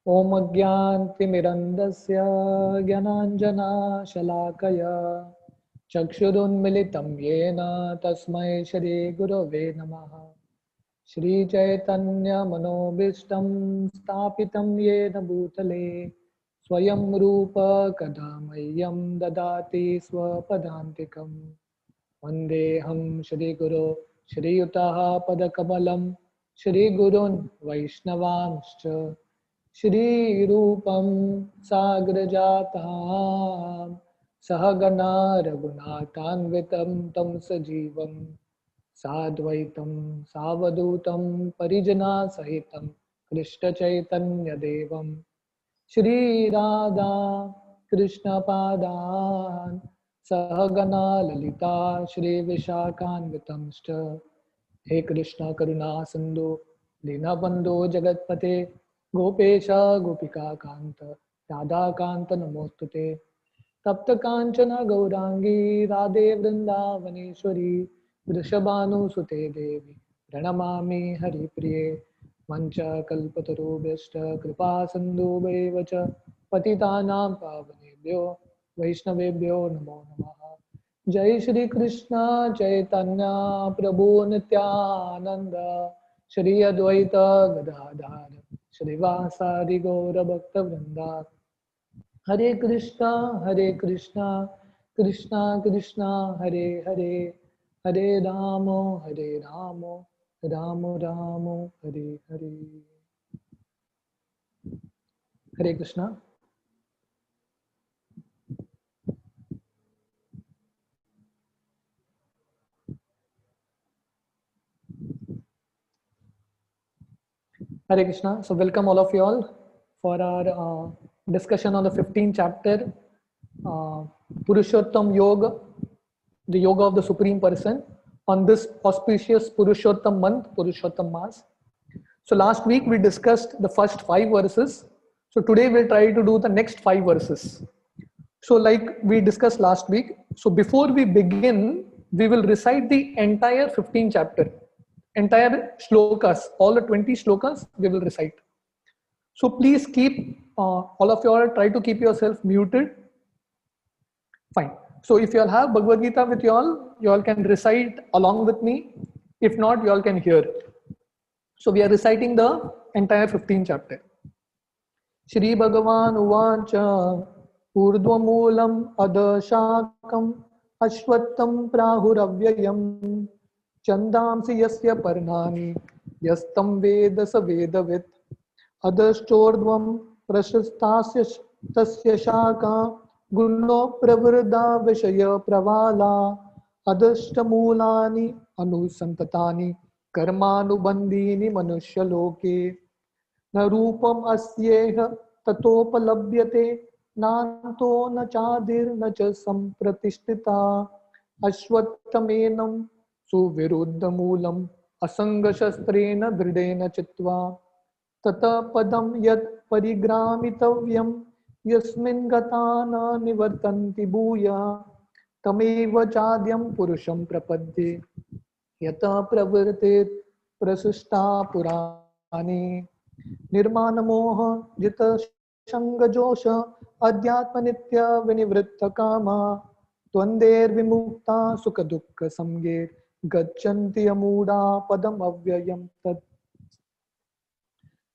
ओम अज्ञानतिमिरन्धस्य ज्ञानाञ्जनशलाकया चक्षुरुन्मिलितं येन तस्मै श्रीगुरवे नमः। श्रीचैतन्यमनोभीष्टं स्थापितं येन भूतले स्वयं रूप कदा मह्यं ददाति स्वपदान्तिकम्। वन्देऽहं श्रीगुरो श्रीयुतः पदकमलं श्रीगुरून् वैष्णवांश्च श्रीरूपं साग्रजातां सहगणा रघुनाथान्वितं तं सजीवं साद्वैतं सावधूतं परिजनसहितं कृष्णचैतन्यदेवं श्रीराधा कृष्णपादान् सहगणा ललिता श्रीविशाखान्वितंश्च। हे कृष्ण करुणा सिंधु दीनबंधो जगतपते गोपेश गोपिका कांत राधा कांत नमोस्तुते। तप्त कांचन गौरांगी राधे वृंदावनेश्वरी वृषभानुसुते देवी प्रणमामि हरिप्रिये। वंशकल्पतरुभ्यश्च कृपा सिन्धुभ्यैव च पतितानां पावनेभ्यो वैष्णवेभ्यो नमो नमः। जय श्री कृष्ण चैतन्य प्रभु नित्यानंद श्री अद्वैत गदाधर श्रीवासादि गौर भक्त वृंदा। हरे कृष्णा कृष्णा कृष्णा हरे हरे हरे राम राम राम हरे हरे। हरे Krishna. Hare Krishna. So welcome all of you all for our discussion on the 15th chapter, Purushottam Yoga, the Yoga of the Supreme Person, on this auspicious Purushottam month, Purushottam Mas. So last week we discussed the first 5 verses. So today we'll try to do the next 5 verses. So like we discussed last week, so before we begin, we will recite the entire 15th chapter, entire shlokas, all the 20 shlokas we will recite. So please keep, all of you all try to keep yourself muted. Fine. So if you all have Bhagavad Gita with you all can recite along with me. If not, you all can hear. So we are reciting the entire 15th chapter. Shri Bhagavan Uvacha Urdhvamulam Adashakam Ashwattam Prahuravyayam Chandamsi Yasya Parnani Yastam Veda Savedavit Adashchordvam Prashastasya Tasya Shaka Guno Pravruddha Vishaya Pravala Adashtamulani Anusantatani Karmanubandhini Manushya Loke न रूपम अस्येह ततोपलभ्यते नान्तो न चादिर्न च संप्रतिष्ठिता अश्वत्थमेनं सुविरुद्धमूलम् असंगशस्त्रेण दृढेन चित्वा ततः पदं यत् परिग्रामितव्यं यस्मिन् गता न निवर्तन्ति भूयः तमेव चाद्यं पुरुषं प्रपद्ये यतः प्रवृत्तेत् प्रसृष्टा पुराणे निर्माण मोह जित संग जोश अध्यात्म नित्य विनिवृत्त कामा द्वंद्वेर विमुक्ता सुख दुख संगे गच्छन्ति अमूढ़ा पदम अव्ययम् तत्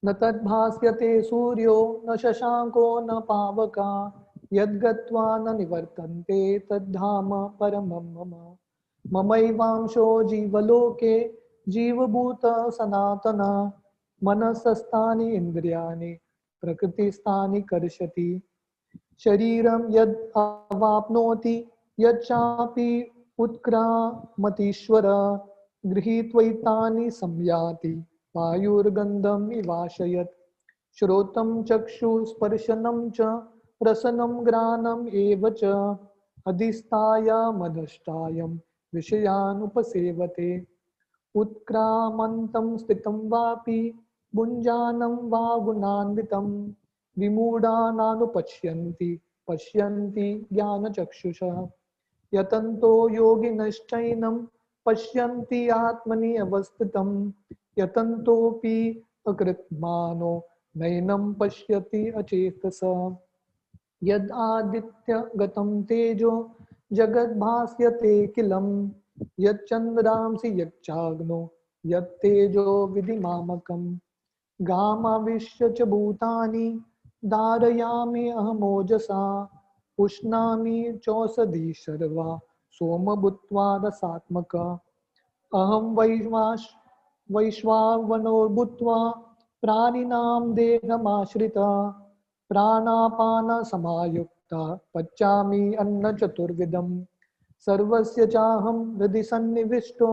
न तद्भास्यते सूर्यो न शशांको न पावका यद्गत्वा न निवर्तन्ते तद्धाम परमं मम ममैवांशो जीवलोके जीवभूत सनातना मनसस्तानि इंद्रियाणि प्रकृतिस्थानि कर्षति शरीरं यद् अवाप्नोति यच्चापि उत्क्रामतीश्वर गृहीत्वैतानि संयाति वायुर्गन्धम् इवाशयत् श्रोतं चक्षुस्पर्शनं च रसनं घ्राणम् एव च अधिष्ठाय मदष्टायं विषयानुपसेवते उत्क्रामन्तं स्थितं वापि भुञ्जानं वा गुणान्वितं विमूढानानुपश्यन्ति पश्यन्ति ज्ञानचक्षुषः यतन्तो योगिनश्चैनं पश्यन्ति आत्मनि अवस्थितं यतन्तोऽपि अकृत्मानो नैनं पश्यति अचेतसा यद् आदित्य गतं तेजो जगद्भास्यते किलं यच्चन्द्रांसि यच्चाग्नो यत्तेजो विधिमामकम् गामाविश्य च भूतानि धारयामि अहमोजसा पुष्णामि चौषधी सर्वा सोम भूत्वा रसात्मक अहं वैश्वावनो भूत्वा प्राणिनां देहमाश्रिता प्राणापान समायुक्ता पचामि अन्न चतुर्विधम् सर्वस्य चाहं हृदि सन्निविष्टो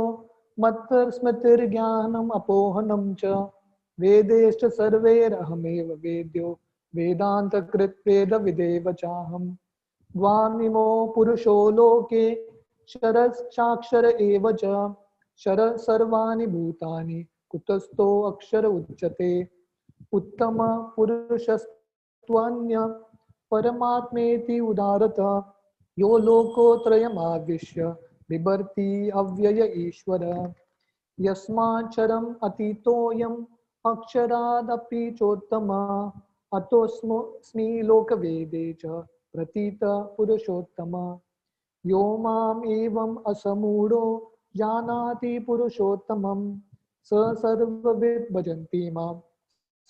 मत्तः स्मृतिर्ज्ञानम् अपोहनं च वेदेश्च सर्वैरहमेव वेद्यो वेदान्तकृत् वेदविदेव चाहम् द्वामिमो पुरुषो लोके क्षरश्चाक्षर एव च क्षर सर्वाणि भूतानि कुतस्थो अक्षर उच्यते उत्तम पुरुषस्त्वन्य परमात्मेति उदारतः यो लोकोत्रयमाविश्य बिभर्ति अव्यय ईश्वर यस्माक्षरम् अतीतोऽयम् अक्षरादपि चोत्तमः अतोऽस्मि लोकवेदे च प्रतीत पुरुषोत्तमः यो माम् एवम् असमूढो जानाति पुरुषोत्तमं स सर्वविद् भजन्ति मां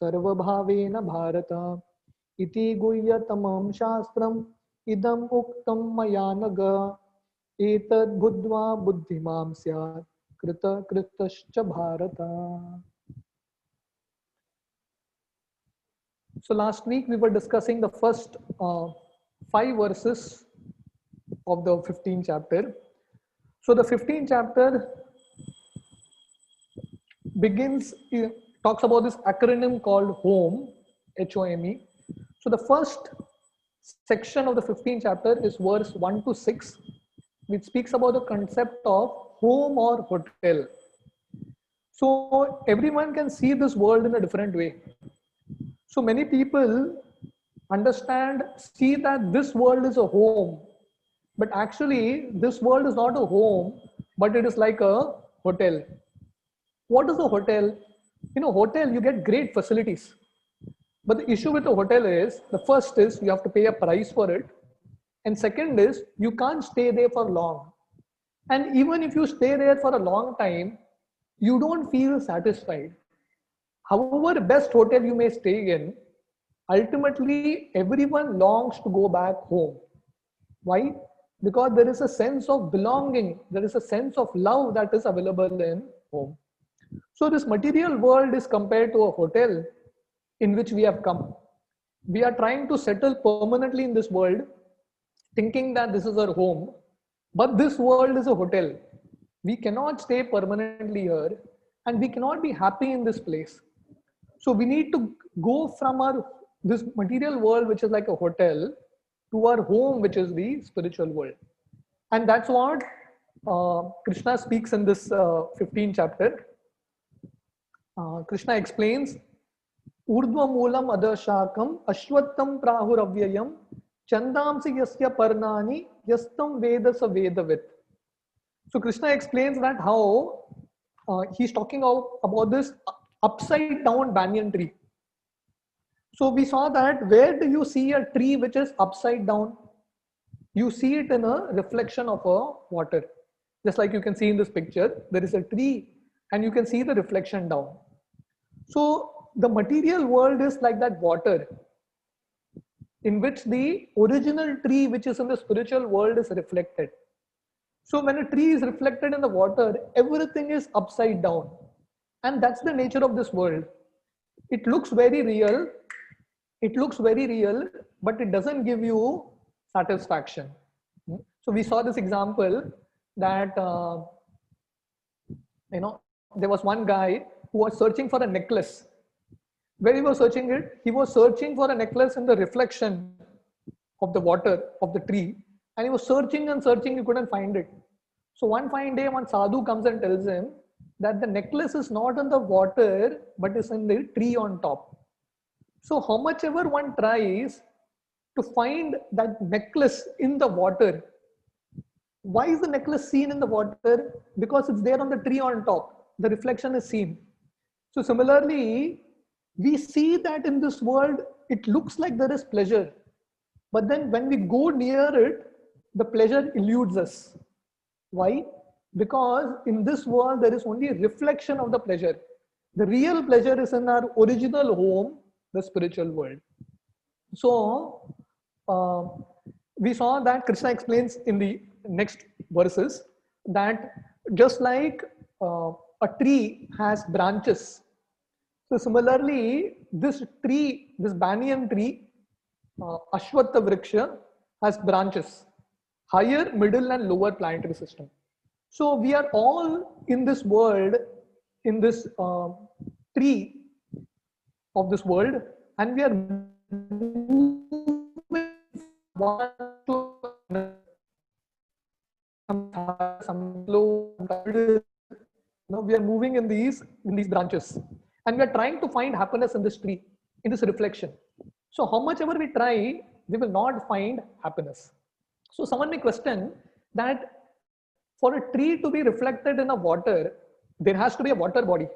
सर्वभावेन भारत इति गुह्यतमं शास्त्रम् इदम् उक्तं मया नघ एतद् बुद्ध्वा बुद्धिमान् स्यात् कृतकृतश्च Bharat. So last week we were discussing the first 5 verses of the 15th chapter. So the 15th chapter talks about this acronym called HOME, HOME. So the first section of the 15th chapter is verse 1 to 6, which speaks about the concept of home or hotel. So everyone can see this world in a different way. So many people see that this world is a home, but actually this world is not a home, but it is like a hotel. What is a hotel? In a hotel, you get great facilities. But the issue with a hotel is, the first is you have to pay a price for it. And second is, you can't stay there for long. And even if you stay there for a long time, you don't feel satisfied. However best hotel you may stay in, ultimately everyone longs to go back home. Why? Because there is a sense of belonging, there is a sense of love that is available in home. So this material world is compared to a hotel in which we have come. We are trying to settle permanently in this world, thinking that this is our home, but this world is a hotel. We cannot stay permanently here, and we cannot be happy in this place. So we need to go from this material world, which is like a hotel, to our home, which is the spiritual world. And that's what Krishna speaks in this 15th chapter. Krishna explains, Urdhva moolam adashakam ashwattam prahuravyayam chandamsi yasya parnani yastam vedasa vedavit. So Krishna explains that how he's talking about this upside down banyan tree. So we saw that where do you see a tree which is upside down? You see it in a reflection of a water. Just like you can see in this picture, there is a tree and you can see the reflection down. So the material world is like that water in which the original tree which is in the spiritual world is reflected. So when a tree is reflected in the water, everything is upside down. And that's the nature of this world. It looks very real. It looks very real, but it doesn't give you satisfaction. So we saw this example that, there was one guy who was searching for a necklace. Where he was searching it? He was searching for a necklace in the reflection of the water of the tree. And he was searching and searching, he couldn't find it. So one fine day, one sadhu comes and tells him that the necklace is not in the water, but is in the tree on top. So how much ever one tries to find that necklace in the water, why is the necklace seen in the water? Because it's there on the tree on top. The reflection is seen. So similarly, we see that in this world, it looks like there is pleasure. But then when we go near it, the pleasure eludes us. Why? Because in this world, there is only a reflection of the pleasure. The real pleasure is in our original home, the spiritual world. So, uh, we saw that Krishna explains in the next verses that just like a tree has branches, so similarly, this tree, this banyan tree, Ashwatha Vriksha, has branches, higher, middle, and lower planetary system. So we are all in this world, in this tree of this world, and we are moving one to another. Some slow, we are moving in these branches, and we are trying to find happiness in this tree, in this reflection. So how much ever we try, we will not find happiness. So someone may question that for a tree to be reflected in a water, there has to be a water body.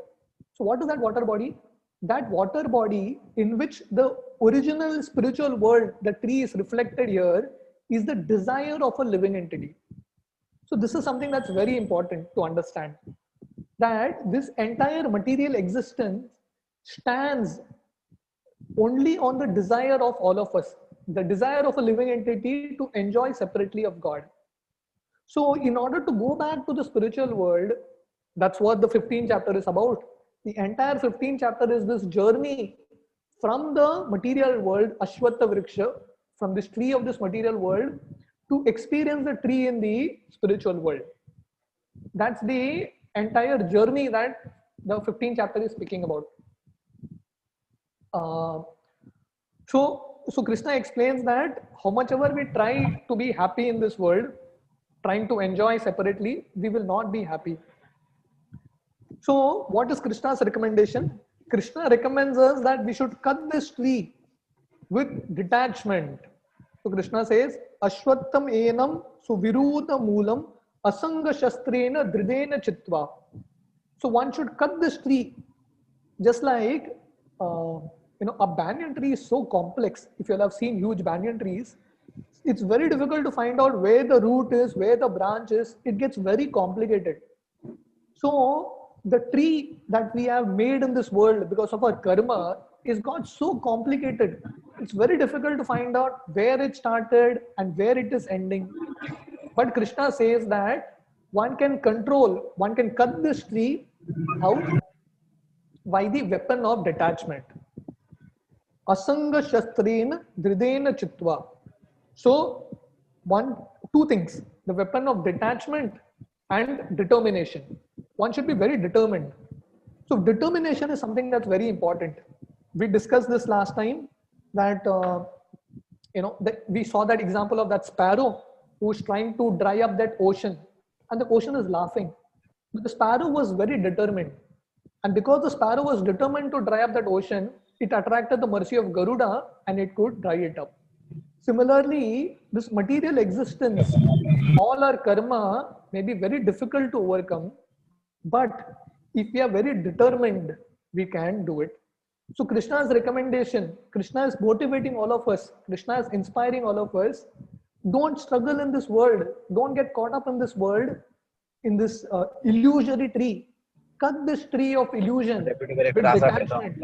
So what is that water body? That water body in which the original spiritual world, the tree is reflected here, is the desire of a living entity. So this is something that's very important to understand, that this entire material existence stands only on the desire of all of us, the desire of a living entity to enjoy separately of God. So in order to go back to the spiritual world, that's what the 15th chapter is about. The entire 15th chapter is this journey from the material world, Ashwatha Vriksha, from this tree of this material world, to experience the tree in the spiritual world. That's the entire journey that the 15th chapter is speaking about. So Krishna explains that how much ever we try to be happy in this world, trying to enjoy separately, we will not be happy. So what is Krishna's recommendation? Krishna recommends us that we should cut this tree with detachment. So Krishna says, Ashwattham enam suviruta moolam asanga shastrena dridena chitva. So one should cut this tree, just like a banyan tree is so complex. If you have seen huge banyan trees, it's very difficult to find out where the root is, where the branch is. It gets very complicated. So the tree that we have made in this world because of our karma is got so complicated. It's very difficult to find out where it started and where it is ending. But Krishna says that one can control, one can cut this tree out by the weapon of detachment. Asanga shastrena dridena chitva. So, two things, the weapon of detachment and determination. One should be very determined. So, determination is something that's very important. We discussed this last time that, we saw that example of that sparrow who's trying to dry up that ocean, and the ocean is laughing. But the sparrow was very determined. And because the sparrow was determined to dry up that ocean, it attracted the mercy of Garuda and it could dry it up. Similarly, this material existence, all our karma may be very difficult to overcome, but if we are very determined, we can do it. So Krishna's recommendation, Krishna is motivating all of us, Krishna is inspiring all of us. Don't struggle in this world. Don't get caught up in this world, in this illusory tree. Cut this tree of illusion with detachment.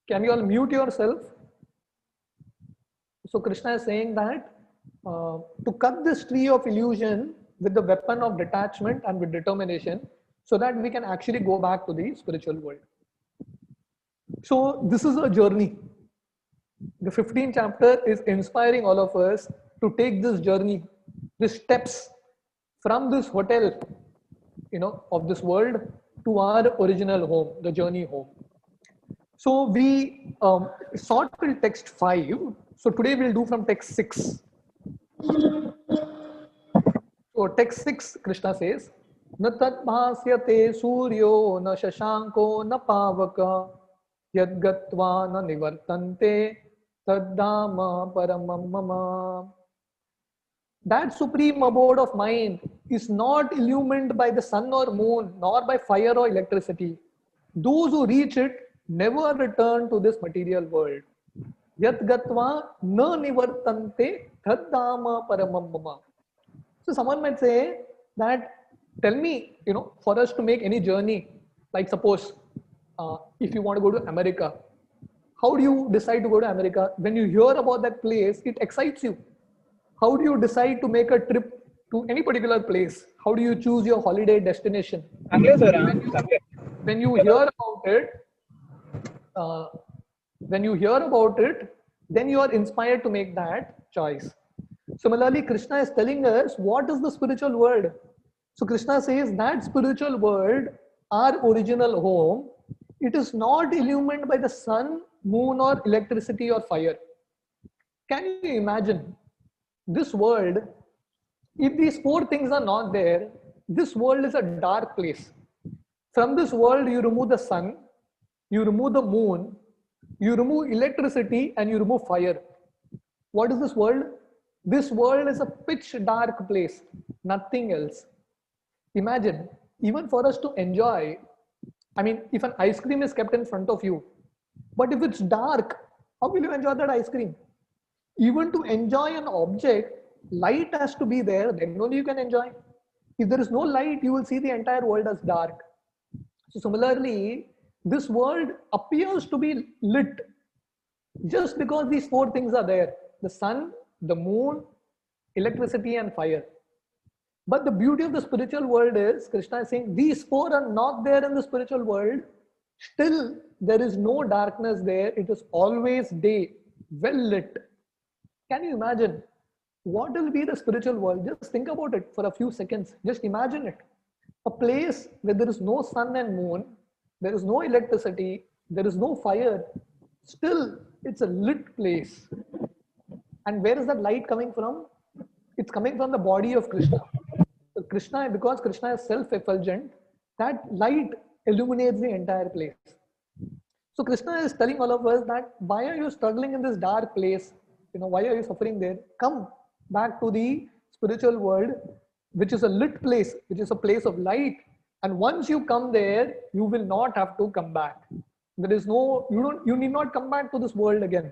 Can you all mute yourself? So Krishna is saying that to cut this tree of illusion with the weapon of detachment and with determination, so that we can actually go back to the spiritual world. So this is a journey. The 15th chapter is inspiring all of us to take this journey, these steps from this hotel, of this world to our original home, the journey home. So we saw till text 5. So today we'll do from text 6. So text 6, Krishna says, Na tat bhasyate suryo na shashanko na pavaka yad gatva na nivartante taddhama paramam mama. That supreme abode of mind is not illumined by the sun or moon, nor by fire or electricity. Those who reach it never return to this material world. Yat gatva na nivartante thaddhama paramam mama. So someone might say that, tell me, for us to make any journey, like suppose if you want to go to America, how do you decide to go to America? When you hear about that place, it excites you. How do you decide to make a trip to any particular place? How do you choose your holiday destination? When you hear about it, uh, then you are inspired to make that choice. Similarly, Krishna is telling us what is the spiritual world. So Krishna says that spiritual world, our original home, it is not illumined by the sun, moon, or electricity or fire. Can you imagine this world? If these four things are not there, this world is a dark place. From this world, you remove the sun, you remove the moon, you remove electricity, and you remove fire. What is this world? This world is a pitch dark place, nothing else. Imagine, even for us to enjoy, if an ice cream is kept in front of you, but if it's dark, how will you enjoy that ice cream? Even to enjoy an object, light has to be there, then only you can enjoy. If there is no light, you will see the entire world as dark. So similarly, this world appears to be lit just because these four things are there: the sun, the moon, electricity, and fire. But the beauty of the spiritual world is, Krishna is saying, these four are not there in the spiritual world. Still, there is no darkness there. It is always day, well lit. Can you imagine what will be the spiritual world? Just think about it for a few seconds. Just imagine it. A place where there is no sun and moon, there is no electricity, there is no fire. Still, it's a lit place. And where is that light coming from? It's coming from the body of Krishna. So Krishna, because Krishna is self-effulgent, that light illuminates the entire place. So Krishna is telling all of us that, why are you struggling in this dark place? Why are you suffering there? Come back to the spiritual world, which is a lit place, which is a place of light. And once you come there, you will not have to come back. There is no, you need not come back to this world again.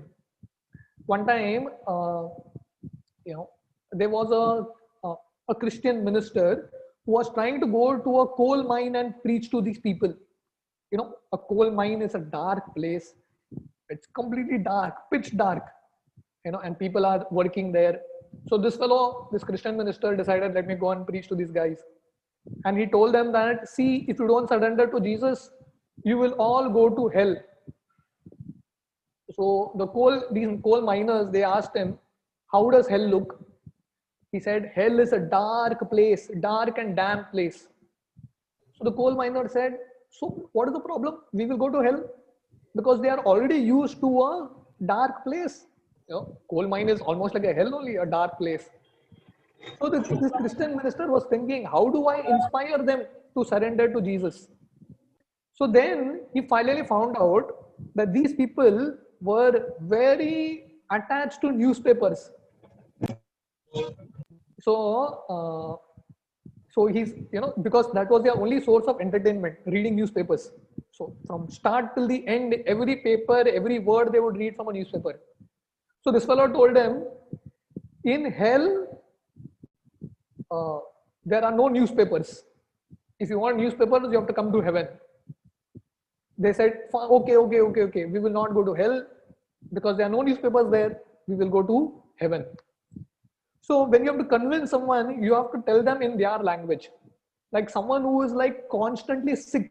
One time, there was a Christian minister who was trying to go to a coal mine and preach to these people. A coal mine is a dark place. It's completely dark, pitch dark, and people are working there. So this Christian minister decided, let me go and preach to these guys. And he told them that, see, if you don't surrender to Jesus, you will all go to hell. So these coal miners, they asked him, how does hell look? He said, hell is a dark place, dark and damp place. So the coal miner said, so what is the problem? We will go to hell because they are already used to a dark place. Coal mine is almost like a hell only, a dark place. So this Christian minister was thinking, how do I inspire them to surrender to Jesus? So then he finally found out that these people were very attached to newspapers. So he's, because that was their only source of entertainment, reading newspapers. So from start till the end, every paper, every word they would read from a newspaper. So this fellow told them, in hell, there are no newspapers. If you want newspapers, you have to come to heaven. They said, okay. We will not go to hell because there are no newspapers there. We will go to heaven. So when you have to convince someone, you have to tell them in their language. Like someone who is like constantly sick,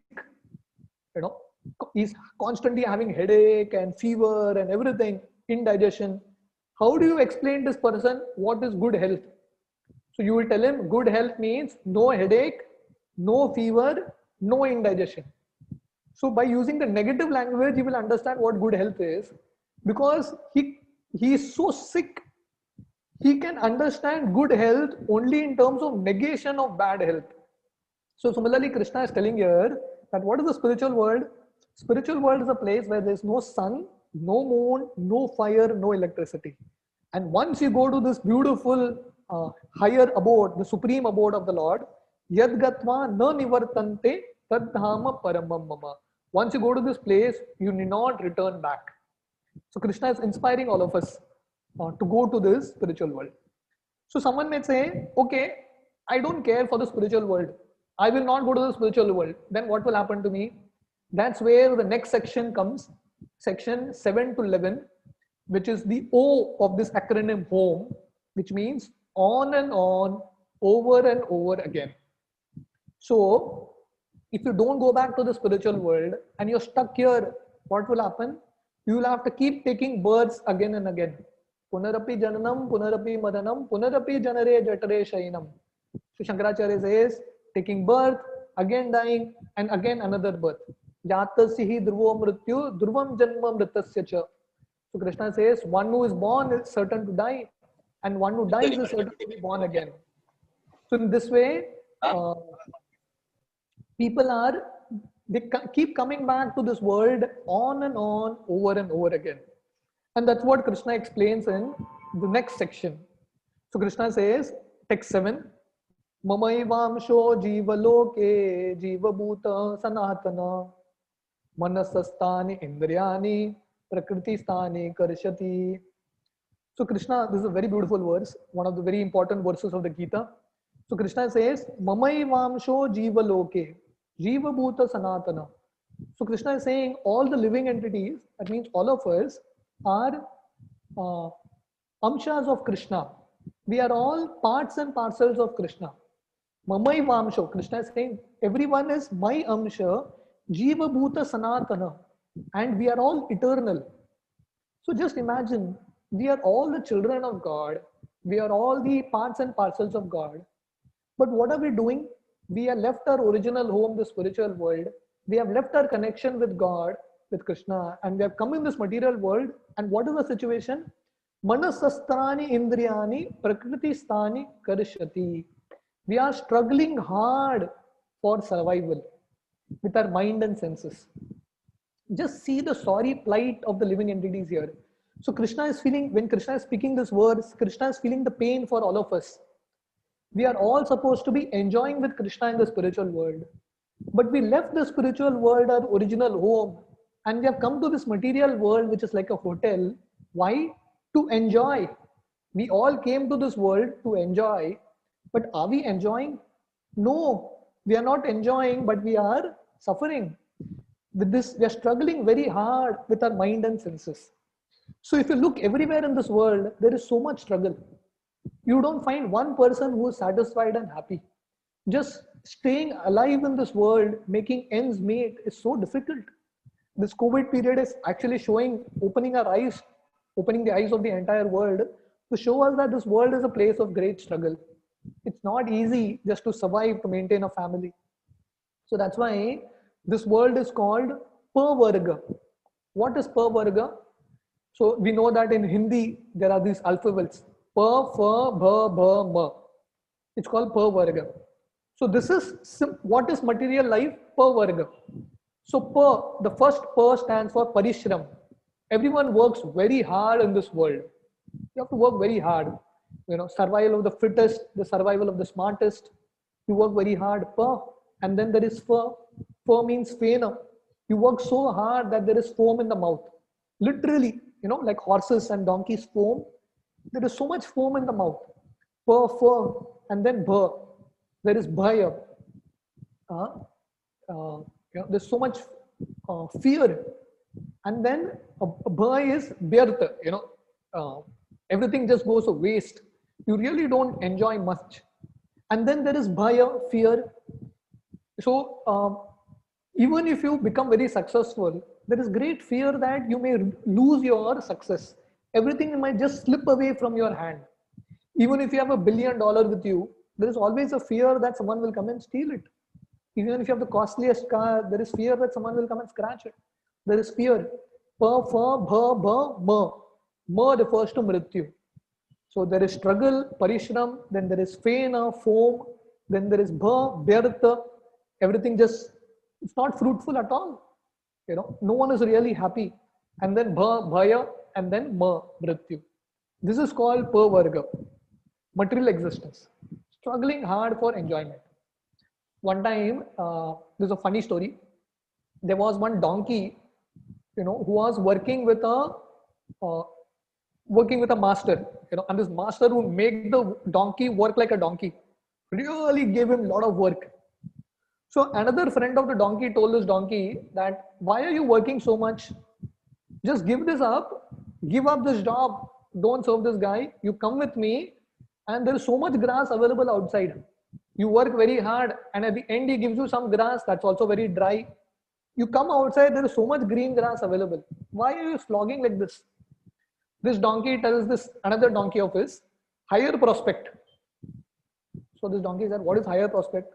he's constantly having headache and fever and everything, indigestion. How do you explain this person what is good health? So you will tell him good health means no headache, no fever, no indigestion. So by using the negative language, he will understand what good health is, because he is so sick. He can understand good health only in terms of negation of bad health. So similarly, Krishna is telling here that what is the spiritual world? Spiritual world is a place where there is no sun, no moon, no fire, no electricity. And once you go to this beautiful higher abode, the supreme abode of the Lord. Yad gatva na nivartante tad dhama paramam mama. Once you go to this place, you need not return back. So Krishna is inspiring all of us to go to this spiritual world. So someone may say, okay, I don't care for the spiritual world. I will not go to the spiritual world. Then what will happen to me? That's where the next section comes, section 7 to 11, which is the O of this acronym HOME, which means on and on, over and over again. So if you don't go back to the spiritual world and you're stuck here, what will happen? You will have to keep taking births again and again. Punarapi jananam, punarapi madanam, punarapi janare jatare shainam. So Shankaracharya says, taking birth, again dying, and again another birth. Yatasya dhruvo mrityu, dhruvam janma mritasya cha. So Krishna says, one who is born is certain to die, and one who dies is certain to be born again. So in this way, people keep coming back to this world on and on, over and over again. And that's what Krishna explains in the next section. So Krishna says, text 7, Mamaivamsho jivaloke jivabhuta sanatana manasastani indriyani prakriti stani karshati. So Krishna, this is a very beautiful verse, one of the very important verses of the Gita. So Krishna says, Mamaivamsho jivaloke jivabhuta sanatana. So Krishna is saying all the living entities, that means all of us, are amshas of Krishna. We are all parts and parcels of Krishna. Mamai Vamsho. Krishna is saying everyone is my amsha, Jiva Bhuta Sanatana, and we are all eternal. So just imagine, we are all the children of God. We are all the parts and parcels of God. But what are we doing? We have left our original home, the spiritual world. We have left our connection with God, with Krishna, and we have come in this material world. And what is the situation? Manasastrani indriyani prakriti stani karishati. We are struggling hard for survival with our mind and senses. Just see the sorry plight of the living entities here. So Krishna is feeling, when Krishna is speaking this verse, Krishna is feeling the pain for all of us. We are all supposed to be enjoying with Krishna in the spiritual world. But we left the spiritual world, our original home, and we have come to this material world, which is like a hotel. Why? To enjoy. We all came to this world to enjoy. But are we enjoying? No, we are not enjoying, but we are suffering. With this, we are struggling very hard with our mind and senses. So if you look everywhere in this world, there is so much struggle. You don't find one person who is satisfied and happy. Just staying alive in this world, making ends meet is so difficult. This COVID period is actually opening our eyes, opening the eyes of the entire world to show us that this world is a place of great struggle. It's not easy just to survive, to maintain a family. So that's why this world is called Pavarga. What is Pavarga? So we know that in Hindi, there are these alphabets. Pa, Fa, Bha, Bha, Ma. It's called Pavarga. So this is what is material life? Pavarga. So Pa, the first Pa stands for Parishram. Everyone works very hard in this world. You have to work very hard. Survival of the fittest, the survival of the smartest. You work very hard. Pa. And then there is Fa. Fa means fena. You work so hard that there is foam in the mouth. Literally, like horses and donkeys foam. There is so much foam in the mouth. Pa, Fa, and then Bha. There is Bhaya. There's so much fear. And then Bha is Vyartha. Everything just goes to waste. You really don't enjoy much. And then there is Bhaya, fear. So even if you become very successful, there is great fear that you may lose your success. Everything might just slip away from your hand. Even if you have $1 billion with you, there is always a fear that someone will come and steal it. Even if you have the costliest car, there is fear that someone will come and scratch it. There is fear. Pa, Fa, Bha, Bha, Ma. Ma refers to Mrityu. So there is struggle, Parishram, then there is Fena, foam, then there is Bha, Vyartha. Everything just, it's not fruitful at all. No one is really happy. And then Bha, Bhaya, and then Ma, Mrityu. This is called Pavarga. material existence, struggling hard for enjoyment. One time, there's a funny story. There was one donkey, who was uh, working with a master, and this master would make the donkey work like a donkey, really gave him a lot of work. So another friend of the donkey told this donkey that, why are you working so much? Just give this up, give up this job, don't serve this guy. You come with me, and there is so much grass available outside. You work very hard, and at the end, he gives you some grass that's also very dry. You come outside, there is so much green grass available. Why are you slogging like this? This donkey tells this another donkey of his, higher prospect. So this donkey said, what is higher prospect?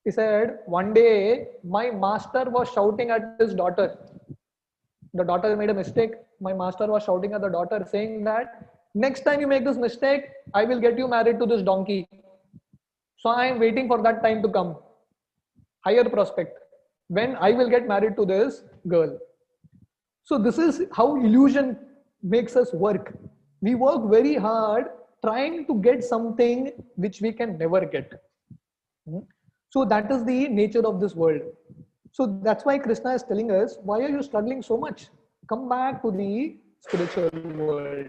He said, one day my master was shouting at his daughter. The daughter made a mistake. My master was shouting at the daughter saying that, next time you make this mistake, I will get you married to this donkey. So I am waiting for that time to come. Higher prospect. When I will get married to this girl. So this is how illusion makes us work. We work very hard trying to get something which we can never get. So that is the nature of this world. So that's why Krishna is telling us, why are you struggling so much? Come back to the spiritual world.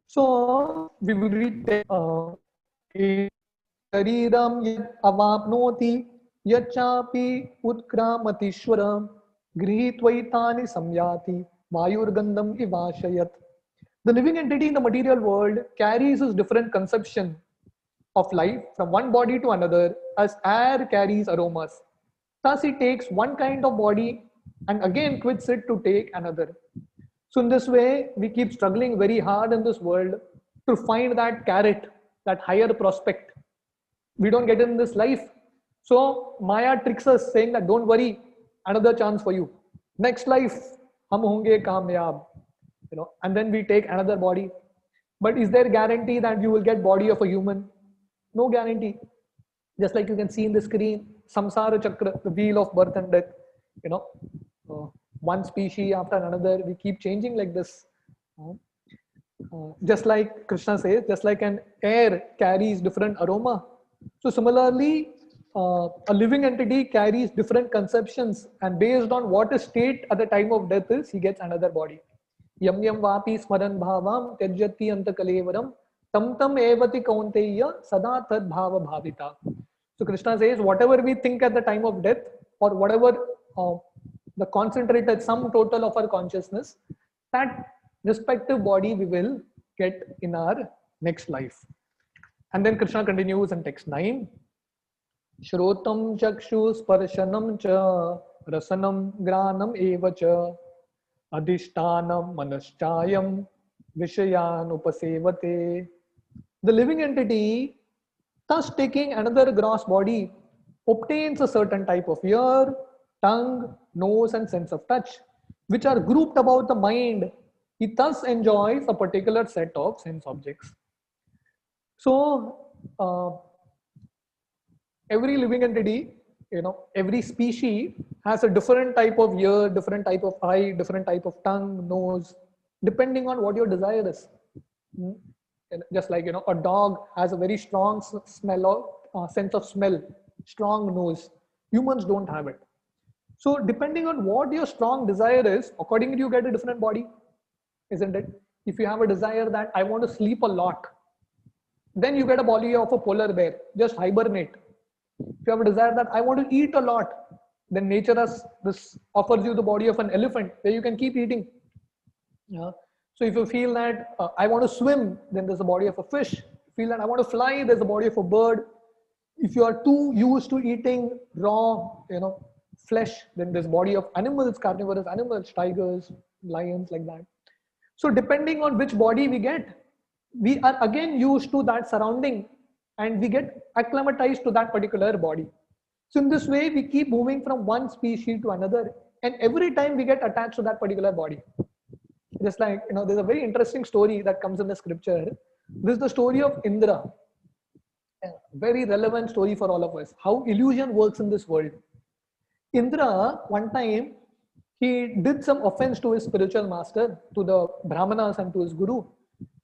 So we will read Shariram yad avapnoti yachapi utkramatishwaram grihitvaitani samyati vayurgandam ivashayat. The living entity in the material world carries his different conception of life from one body to another as air carries aromas. Thus he takes one kind of body and again quits it to take another. So in this way, we keep struggling very hard in this world to find that carrot, that higher prospect. We don't get it in this life. So Maya tricks us saying that don't worry, another chance for you. Next life, hum honge kamyab. And then we take another body. But is there guarantee that you will get body of a human? No guarantee. Just like you can see in the screen, samsara chakra, the wheel of birth and death. One species after another, we keep changing like this. Just like Krishna says, just like an air carries different aroma. So similarly, a living entity carries different conceptions, and based on what his state at the time of death is, he gets another body. Yam yam vapi smaran bhavam tyajyati antakalevaram tam tam evati kaunteya sada tad bhava bhavita. So Krishna says, whatever we think at the time of death, or whatever the concentrated sum total of our consciousness, that respective body we will get in our next life. And then Krishna continues in text 9. Shrotam chakshu sparshanam cha rasanam granam eva cha adhishtanam manaschayam vishayan upasevate. The living entity, thus taking another gross body, obtains a certain type of ear, tongue, nose and sense of touch, which are grouped about the mind. He thus enjoys a particular set of sense objects. So every living entity, every species has a different type of ear, different type of eye, different type of tongue, nose, depending on what your desire is. Just like, a dog has a very strong smell of sense of smell, strong nose. Humans don't have it. So depending on what your strong desire is, accordingly you get a different body, isn't it? If you have a desire that I want to sleep a lot, then you get a body of a polar bear, just hibernate. If you have a desire that I want to eat a lot, then nature offers you the body of an elephant where you can keep eating. Yeah. So if you feel that I want to swim, then there's a body of a fish. If you feel that I want to fly, there's a body of a bird. If you are too used to eating raw, flesh, then there's body of animals, carnivorous animals, tigers, lions, like that. So depending on which body we get, we are again used to that surrounding and we get acclimatized to that particular body. So in this way, we keep moving from one species to another, and every time we get attached to that particular body. Just like, there's a very interesting story that comes in the scripture. This is the story of Indra. A very relevant story for all of us. How illusion works in this world. Indra, one time, he did some offense to his spiritual master, to the Brahmanas and to his guru.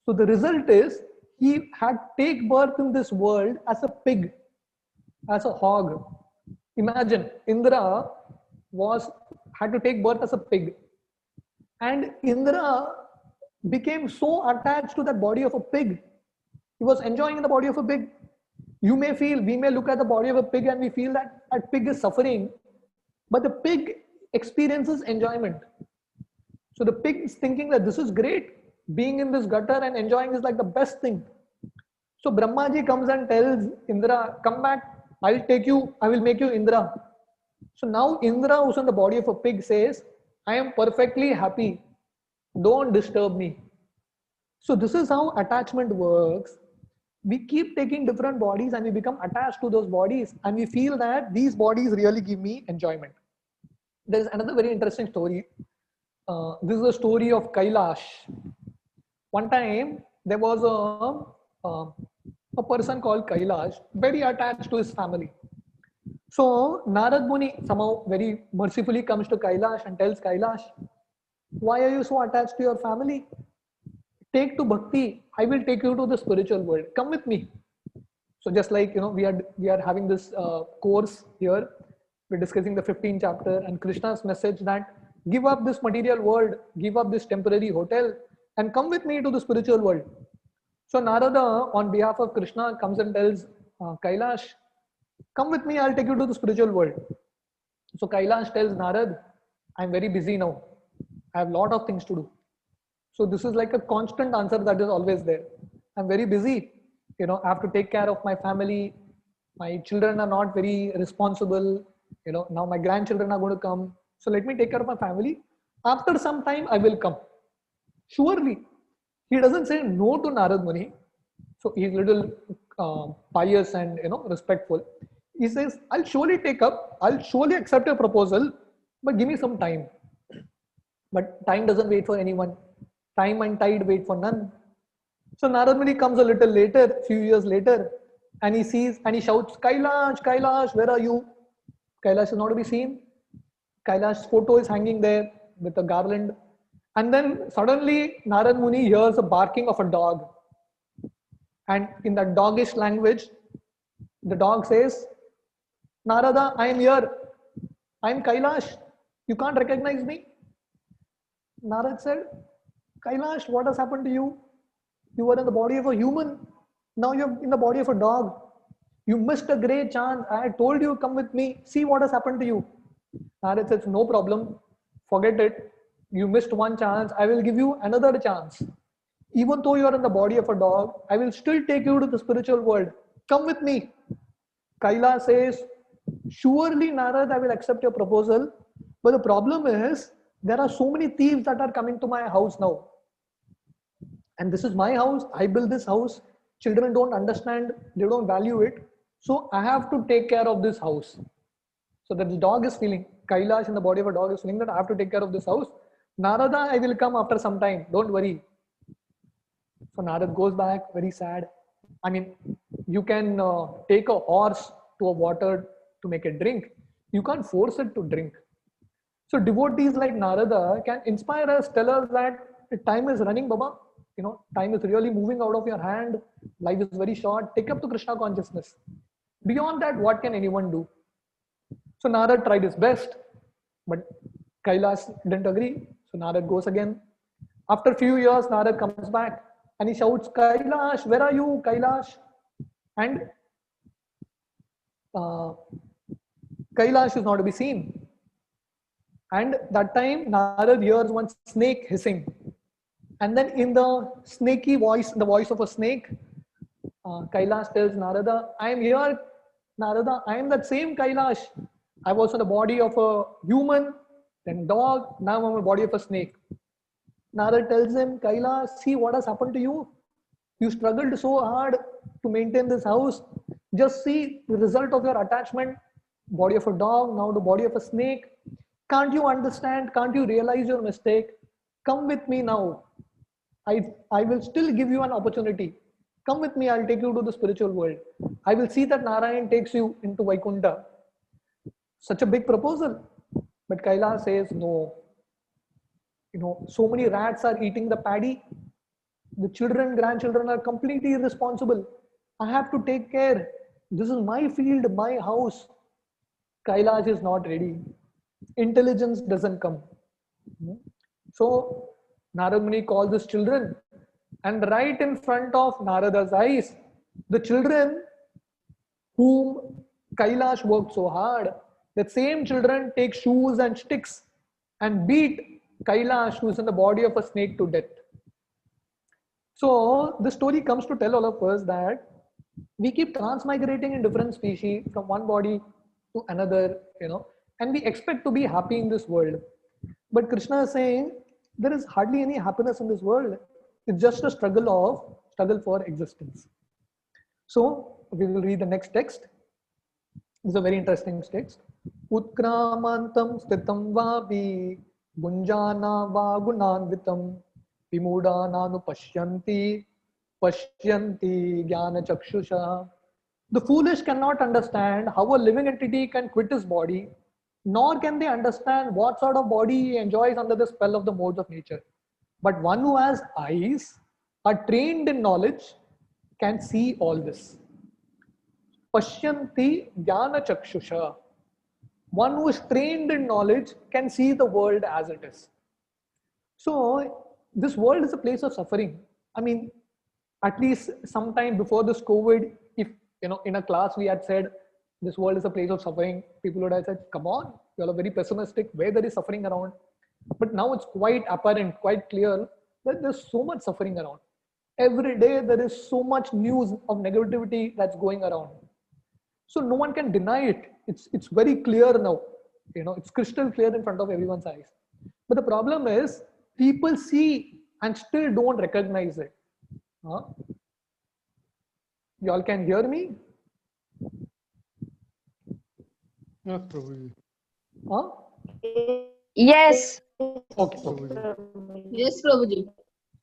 So the result is, he had take birth in this world as a pig, as a hog. Imagine, Indra was had to take birth as a pig, and Indra became so attached to that body of a pig. He was enjoying the body of a pig. You may feel, we may look at the body of a pig and we feel that that pig is suffering, but the pig experiences enjoyment. So the pig is thinking that this is great. Being in this gutter and enjoying is like the best thing. So Brahmaji comes and tells Indra, come back, I'll take you, I will make you Indra. So now Indra, who's in the body of a pig, says, I am perfectly happy. Don't disturb me. So this is how attachment works. We keep taking different bodies and we become attached to those bodies and we feel that these bodies really give me enjoyment. There's another very interesting story. This is a story of Kailash. One time there was a person called Kailash, very attached to his family. So Narad Muni somehow very mercifully comes to Kailash and tells Kailash, why are you so attached to your family? Take to bhakti. I will take you to the spiritual world. Come with me. So just like we are having this course here. We're discussing the 15th chapter and Krishna's message that give up this material world, give up this temporary hotel, and come with me to the spiritual world. So Narada, on behalf of Krishna, comes and tells Kailash, come with me, I'll take you to the spiritual world. So Kailash tells Narad, I'm very busy now. I have a lot of things to do. So this is like a constant answer that is always there. I'm very busy. I have to take care of my family. My children are not very responsible. Now my grandchildren are going to come. So let me take care of my family. After some time, I will come. Surely. He doesn't say no to Narad Muni. So he's a little pious and respectful. He says, I'll surely take up, I'll surely accept your proposal, but give me some time. But time doesn't wait for anyone. Time and tide wait for none. So Narad Muni comes a little later, few years later, and he sees and he shouts, Kailash, Kailash, where are you? Kailash is not to be seen. Kailash's photo is hanging there with a garland. And then suddenly Narad Muni hears a barking of a dog. And in that doggish language, the dog says, Narada, I am here. I am Kailash. You can't recognize me. Narad said, Kailash, what has happened to you? You were in the body of a human. Now you're in the body of a dog. You missed a great chance. I told you, come with me. See what has happened to you. Narad says, no problem. Forget it. You missed one chance. I will give you another chance. Even though you are in the body of a dog, I will still take you to the spiritual world. Come with me. Kailash says, surely Narad, I will accept your proposal. But the problem is, there are so many thieves that are coming to my house now. And this is my house. I built this house. Children don't understand. They don't value it. So I have to take care of this house. So that the dog is feeling, Kailash in the body of a dog is feeling that I have to take care of this house. Narada, I will come after some time. Don't worry. So Narad goes back very sad. I mean, you can take a horse to a water to make it drink. You can't force it to drink. So devotees like Narada can inspire us, tell us that time is running, Baba. Time is really moving out of your hand. Life is very short. Take up to Krishna consciousness. Beyond that, what can anyone do? So Narad tried his best, but Kailash didn't agree. So Narad goes again. After a few years, Narad comes back and he shouts, Kailash, where are you, Kailash? And Kailash is not to be seen. And that time, Narad hears one snake hissing. And then in the snaky voice, the voice of a snake, Kailash tells Narada, I am here, Narada, I am that same Kailash. I was in the body of a human, then dog, now I'm in the body of a snake. Narad tells him, Kailash, see what has happened to you. You struggled so hard to maintain this house. Just see the result of your attachment. Body of a dog, now the body of a snake. Can't you understand? Can't you realize your mistake? Come with me now. I will still give you an opportunity. Come with me, I'll take you to the spiritual world. I will see that Narayan takes you into Vaikuntha. Such a big proposal. But Kailash says, no. So many rats are eating the paddy. The children, grandchildren are completely irresponsible. I have to take care. This is my field, my house. Kailash is not ready. Intelligence doesn't come. So Narad Muni calls his children, and right in front of Narada's eyes, the children whom Kailash worked so hard, the same children take shoes and sticks and beat Kailash, who is in the body of a snake, to death. So the story comes to tell all of us that we keep transmigrating in different species from one body to another, and we expect to be happy in this world. But Krishna is saying there is hardly any happiness in this world. It's just a struggle for existence. So we will read the next text. It's a very interesting text. Utkramantam stitam vapi gunjana vagunanvitam vimudana pashyanti jnana chakshusha. The foolish cannot understand how a living entity can quit his body, nor can they understand what sort of body he enjoys under the spell of the modes of nature. But one who has eyes, are trained in knowledge, can see all this. Pashyanti jnana chakshusha. One who is trained in knowledge can see the world as it is. So this world is a place of suffering. I mean, at least sometime before this COVID, if in a class we had said this world is a place of suffering, people would have said, come on, you all are very pessimistic, where there is suffering around. But now it's quite apparent, quite clear that there's so much suffering around. Every day there is so much news of negativity that's going around. So no one can deny it. It's very clear now. It's crystal clear in front of everyone's eyes. But the problem is people see and still don't recognize it. You all can hear me? Yes, Prabhuji. Yes. Okay. Yes, Prabhuji.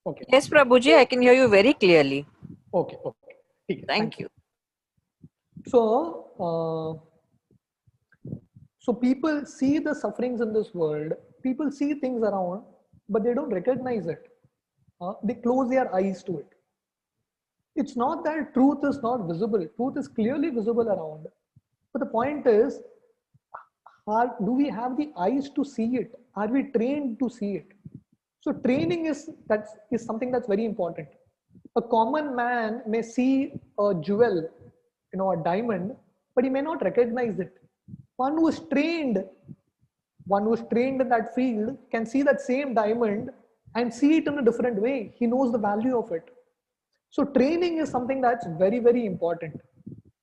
Okay. Yes, Prabhuji, I can hear you very clearly. Okay. Thank you. So people see the sufferings in this world. People see things around, but they don't recognize it. They close their eyes to it. It's not that truth is not visible. Truth is clearly visible around. But the point is, do we have the eyes to see it? Are we trained to see it? So training is something that's very important. A common man may see a jewel, a diamond, but he may not recognize it. One who is trained in that field can see that same diamond and see it in a different way. He knows the value of it. So training is something that's very, very important.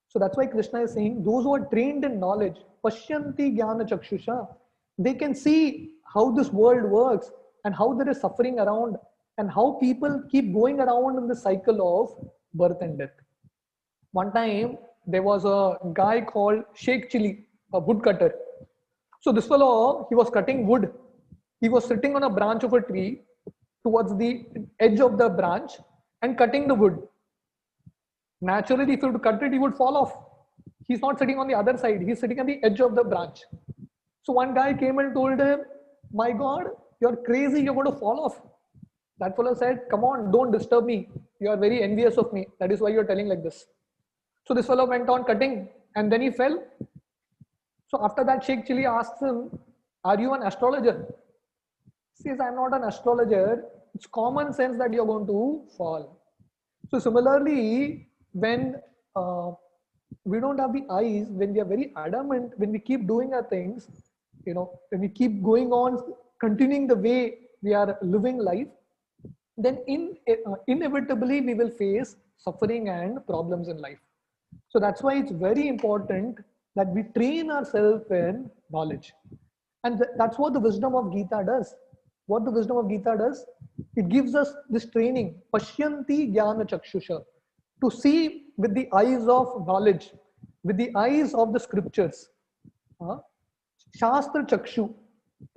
So that's why Krishna is saying those who are trained in knowledge, pashyanti jnana chakshusha, they can see how this world works and how there is suffering around and how people keep going around in the cycle of birth and death. One time there was a guy called Sheikh Chili, a woodcutter. So this fellow, he was cutting wood. He was sitting on a branch of a tree towards the edge of the branch and cutting the wood. Naturally, if he would cut it, he would fall off. He's not sitting on the other side. He's sitting at the edge of the branch. So one guy came and told him, my God, you're crazy. You're going to fall off. That fellow said, come on, don't disturb me. You are very envious of me. That is why you're telling like this. So this fellow went on cutting and then he fell. So after that, Sheikh Chili asks him, are you an astrologer? He says, I'm not an astrologer. It's common sense that you're going to fall. So similarly, when we don't have the eyes, when we are very adamant, when we keep doing our things, when we keep going on, continuing the way we are living life, then inevitably we will face suffering and problems in life. So that's why it's very important that we train ourselves in knowledge. And that's what the wisdom of Gita does. What the wisdom of Gita does, it gives us this training, pashyanti jnana chakshusha, to see with the eyes of knowledge, with the eyes of the scriptures. Shastra chakshu,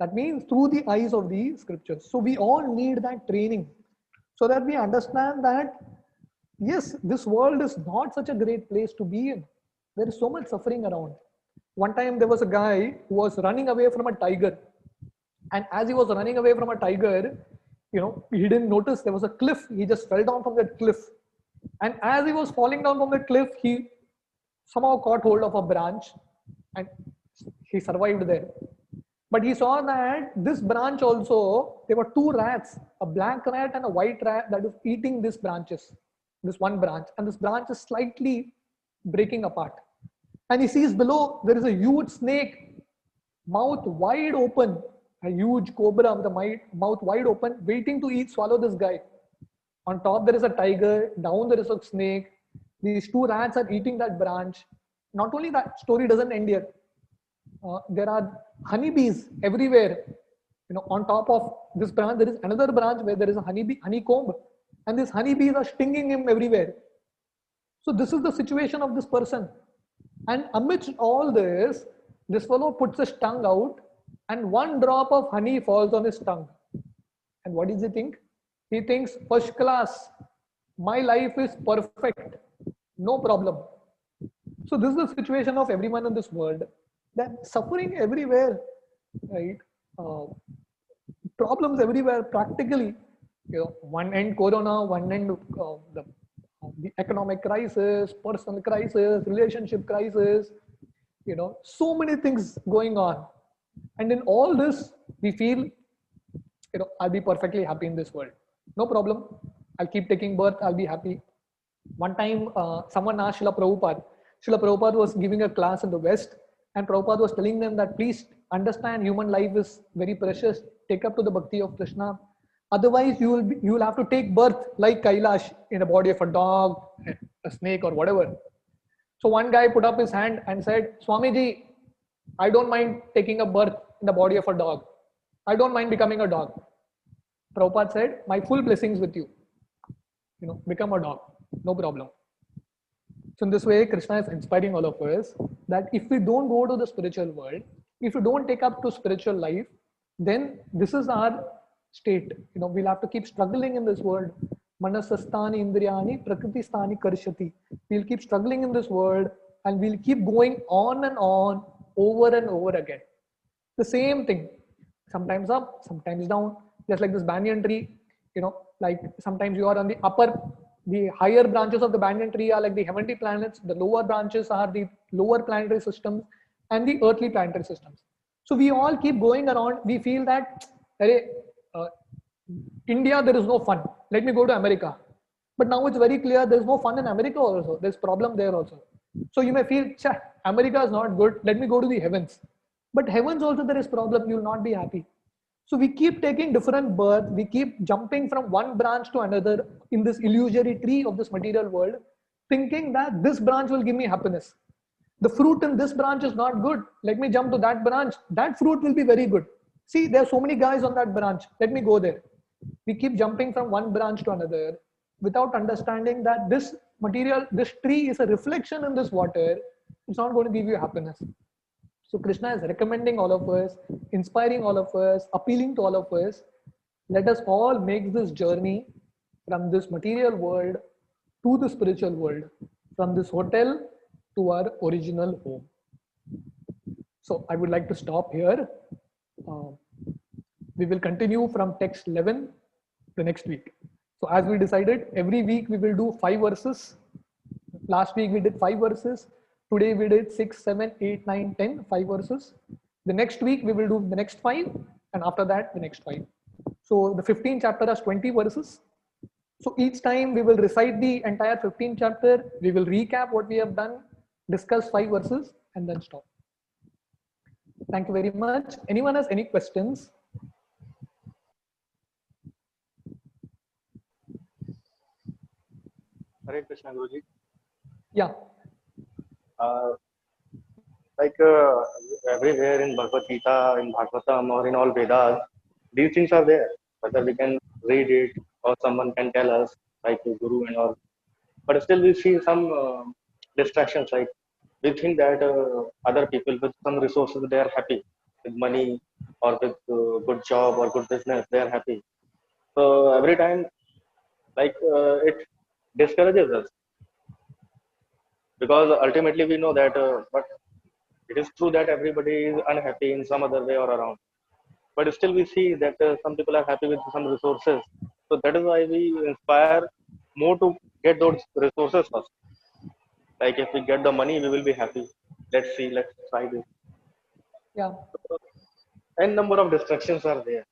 that means through the eyes of the scriptures. So we all need that training so that we understand that, yes, this world is not such a great place to be in. There is so much suffering around. One time there was a guy who was running away from a tiger. And as he was running away from a tiger, he didn't notice there was a cliff. He just fell down from that cliff. And as he was falling down from the cliff, he somehow caught hold of a branch and he survived there. But he saw that this branch also, there were two rats, a black rat and a white rat that is eating these branches, this one branch. And this branch is slightly breaking apart. And he sees below there is a huge snake, mouth wide open, a huge cobra with the mouth wide open, waiting to swallow this guy. On top there is a tiger, down there is a snake. These two rats are eating that branch. Not only that, story doesn't end here. There are honeybees everywhere. On top of this branch, there is another branch where there is a honeycomb, and these honeybees are stinging him everywhere. So this is the situation of this person. And amidst all this, this fellow puts his tongue out, and one drop of honey falls on his tongue. And what does he think? He thinks, first class, my life is perfect, no problem. So this is the situation of everyone in this world, that suffering everywhere, right? Problems everywhere, practically. One end corona, one end the economic crisis, personal crisis, relationship crisis, so many things going on. And in all this, we feel, I'll be perfectly happy in this world. No problem. I'll keep taking birth. I'll be happy. One time, someone asked Srila Prabhupada. Srila Prabhupada was giving a class in the West, and Prabhupada was telling them that please understand human life is very precious. Take up to the bhakti of Krishna. Otherwise, you will have to take birth like Kailash in a body of a dog, a snake, or whatever. So one guy put up his hand and said, Swamiji, I don't mind taking a birth in the body of a dog. I don't mind becoming a dog. Prabhupada said, my full blessings with you. Become a dog. No problem. So in this way, Krishna is inspiring all of us that if we don't go to the spiritual world, if we don't take up to spiritual life, then this is our state. We'll have to keep struggling in this world. Manasastani indriyani prakriti-stani karshati. We'll keep struggling in this world, and we'll keep going on and on, over and over again. The same thing. Sometimes up, sometimes down. Just like this banyan tree, like sometimes you are on the higher branches of the banyan tree are like the heavenly planets, the lower branches are the lower planetary systems, and the earthly planetary systems. So we all keep going around. We feel that India, there is no fun. Let me go to America. But now it's very clear there's no fun in America also. There's problem there also. So you may feel, America is not good. Let me go to the heavens. But heavens also there is problem. You will not be happy. So we keep taking different births. We keep jumping from one branch to another in this illusory tree of this material world, thinking that this branch will give me happiness. The fruit in this branch is not good. Let me jump to that branch. That fruit will be very good. See, there are so many guys on that branch. Let me go there. We keep jumping from one branch to another without understanding that this tree is a reflection in this water. It's not going to give you happiness. So Krishna is recommending all of us, inspiring all of us, appealing to all of us. Let us all make this journey from this material world to the spiritual world, from this hotel to our original home. So I would like to stop here. We will continue from text 11 the next week. So as we decided, every week we will do 5 verses. Last week we did 5 verses. Today we did 6, 7, 8, 9, 10, 5 verses. The next week we will do the next 5, and after that the next 5. So the 15th chapter has 20 verses. So each time we will recite the entire 15th chapter. We will recap what we have done, discuss 5 verses, and then stop. Thank you very much. Anyone has any questions? Hare Krishna, Guruji. Yeah. Everywhere in Bhagavad Gita, in Bhagavatam, or in all Vedas, these things are there. Whether we can read it or someone can tell us, like the Guru and all. But still, we see some distractions. Like we think that other people with some resources, they are happy with money or with good job or good business, they are happy. So every time, it discourages us. Because ultimately we know that, but it is true that everybody is unhappy in some other way or around. but still we see that some people are happy with some resources. So that is why we inspire more to get those resources first. Like if we get the money, we will be happy. Let's see, let's try this. Yeah, And number of distractions are there.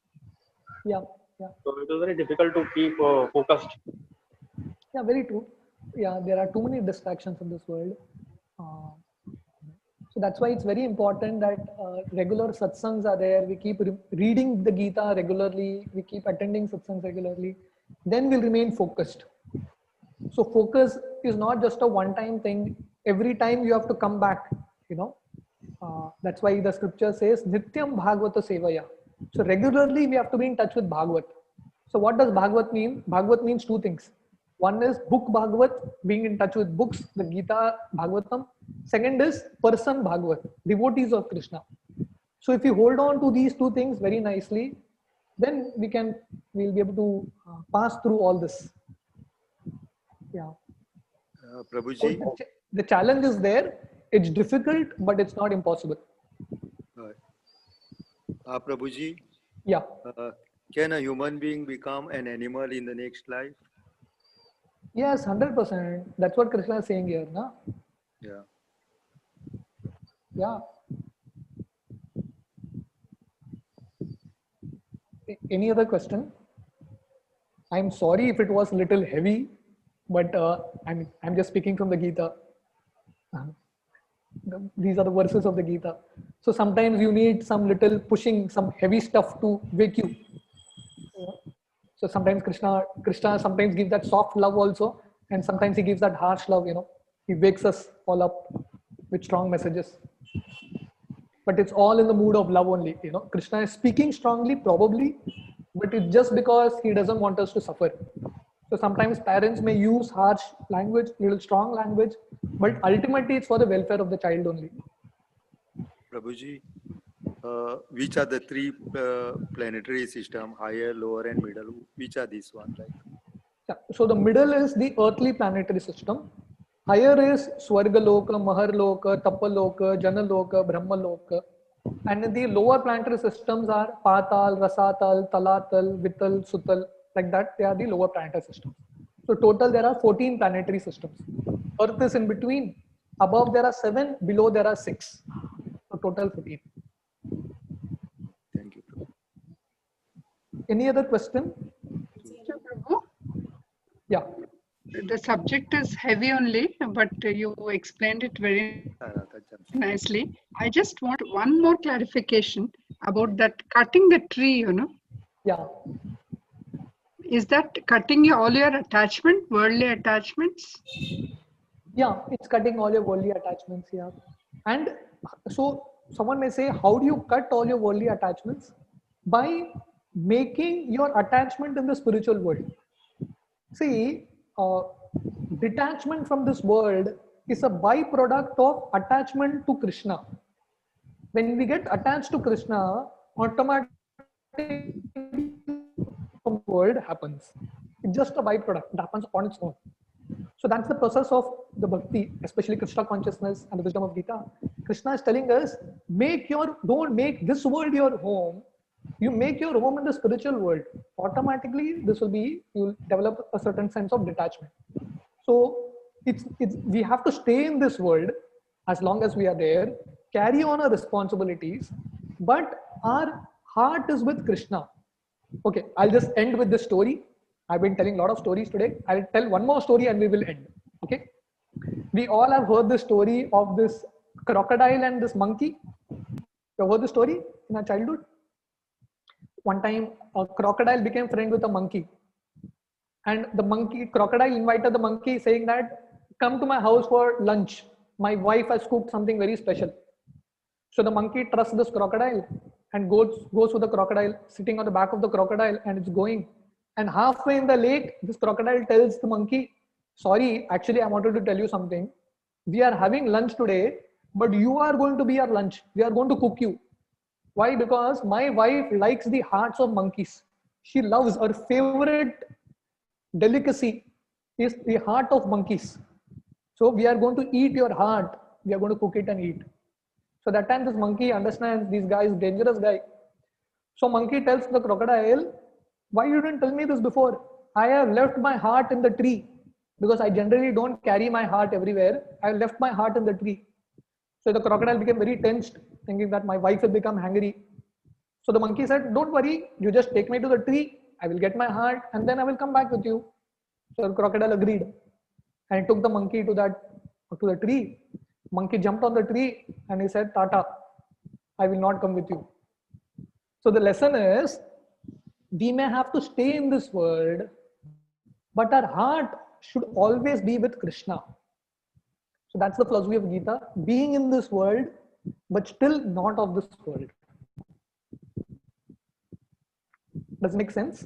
yeah, yeah, So it is very difficult to keep focused. yeah, very true. Yeah, there are too many distractions in this world. Uh, so that's why it's very important that regular satsangs are there. We keep reading the Gita regularly. We keep attending satsangs regularly. Then we'll remain focused. So focus is not just a one-time thing. Every time you have to come back, you know. That's why the scripture says Nityam Bhagavata Sevaya. So regularly we have to be in touch with Bhagavat. So what does Bhagavat mean? Bhagavat means two things. One is book Bhagavat, being in touch with books, the Gita, Bhagavatam. Second is person Bhagavat, devotees of Krishna. So if you hold on to these two things very nicely, then we'll be able to pass through all this. Yeah. Prabhuji, The challenge is there. It's difficult, but it's not impossible. Prabhuji, Yeah. can a human being become an animal in the next life? Yes, 100%. That's what Krishna is saying here, na? Yeah. Yeah. Any other question? I'm sorry if it was little heavy, but I'm just speaking from the Gita. These are the verses of the Gita. So sometimes you need some little pushing, some heavy stuff to wake you. So sometimes Krishna sometimes gives that soft love also, and sometimes he gives that harsh love. You know, he wakes us all up with strong messages. But it's all in the mood of love only. You know, Krishna is speaking strongly, probably, but it's just because he doesn't want us to suffer. So sometimes parents may use harsh language, little strong language, but ultimately it's for the welfare of the child only. Prabhuji, which are the three planetary system, higher, lower, and middle? Which are these ones? Like? Yeah. So the middle is the earthly planetary system. Higher is Swargaloka, Maharloka, Tapaloka, Janaloka, Brahmaloka. And the lower planetary systems are Patal, Rasatal, Talatal, Vital, Sutal, like that. They are the lower planetary systems. So total there are 14 planetary systems. Earth is in between. Above there are 7, below there are 6. So total 14. Thank you. Any other question? Prabhu, Yeah. the subject is heavy only, but you explained it very nicely. I just want one more clarification about that cutting the tree, you know. Yeah. Is that cutting all your attachment, worldly attachments? Yeah, it's cutting all your worldly attachments. Yeah. And so someone may say, how do you cut all your worldly attachments? By making your attachment in the spiritual world. See, detachment from this world is a byproduct of attachment to Krishna. When we get attached to Krishna, automatically the world happens. It's just a byproduct. It happens on its own. So that's the process of the bhakti, especially Krishna consciousness and the wisdom of Gita. Krishna is telling us, don't make this world your home. You make your home in the spiritual world. Automatically, you'll develop a certain sense of detachment. So we have to stay in this world as long as we are there, carry on our responsibilities, but our heart is with Krishna. Okay, I'll just end with this story. I've been telling a lot of stories today. I'll tell one more story and we will end. Okay. We all have heard the story of this crocodile and this monkey. You heard the story in our childhood? One time a crocodile became friend with a monkey. And the crocodile invited the monkey saying that, come to my house for lunch. My wife has cooked something very special. So the monkey trusts this crocodile and goes with the crocodile, sitting on the back of the crocodile, and it's going. And halfway in the lake, this crocodile tells the monkey, sorry, actually I wanted to tell you something. We are having lunch today, but you are going to be our lunch. We are going to cook you. Why? Because my wife likes the hearts of monkeys. She loves, her favorite delicacy is the heart of monkeys. So we are going to eat your heart. We are going to cook it and eat. So that time this monkey understands this guy is a dangerous guy. So monkey tells the crocodile, why you didn't tell me this before? I have left my heart in the tree because I generally don't carry my heart everywhere. I left my heart in the tree. So the crocodile became very tensed, thinking that my wife will become hungry. So the monkey said, don't worry, you just take me to the tree. I will get my heart and then I will come back with you. So the crocodile agreed and he took the monkey to the tree. Monkey jumped on the tree and he said, Tata, I will not come with you. So the lesson is, we may have to stay in this world, but our heart should always be with Krishna. So that's the philosophy of Gita, being in this world, but still not of this world. Does it make sense?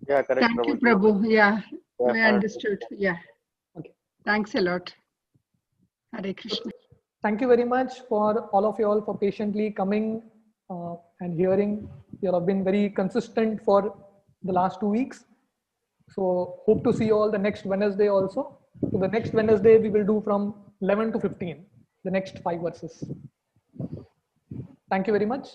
Yeah, correct. Thank you, Prabhuji. Prabhu. Yeah, Yeah, we fine. understood. Yeah. Okay. Thanks a lot. Hare Krishna. Thank you very much for all of you all for patiently coming and hearing. You all have been very consistent for the last 2 weeks. So hope to see you all the next Wednesday also. So the next Wednesday we will do from 11 to 15, the next 5 verses. Thank you very much.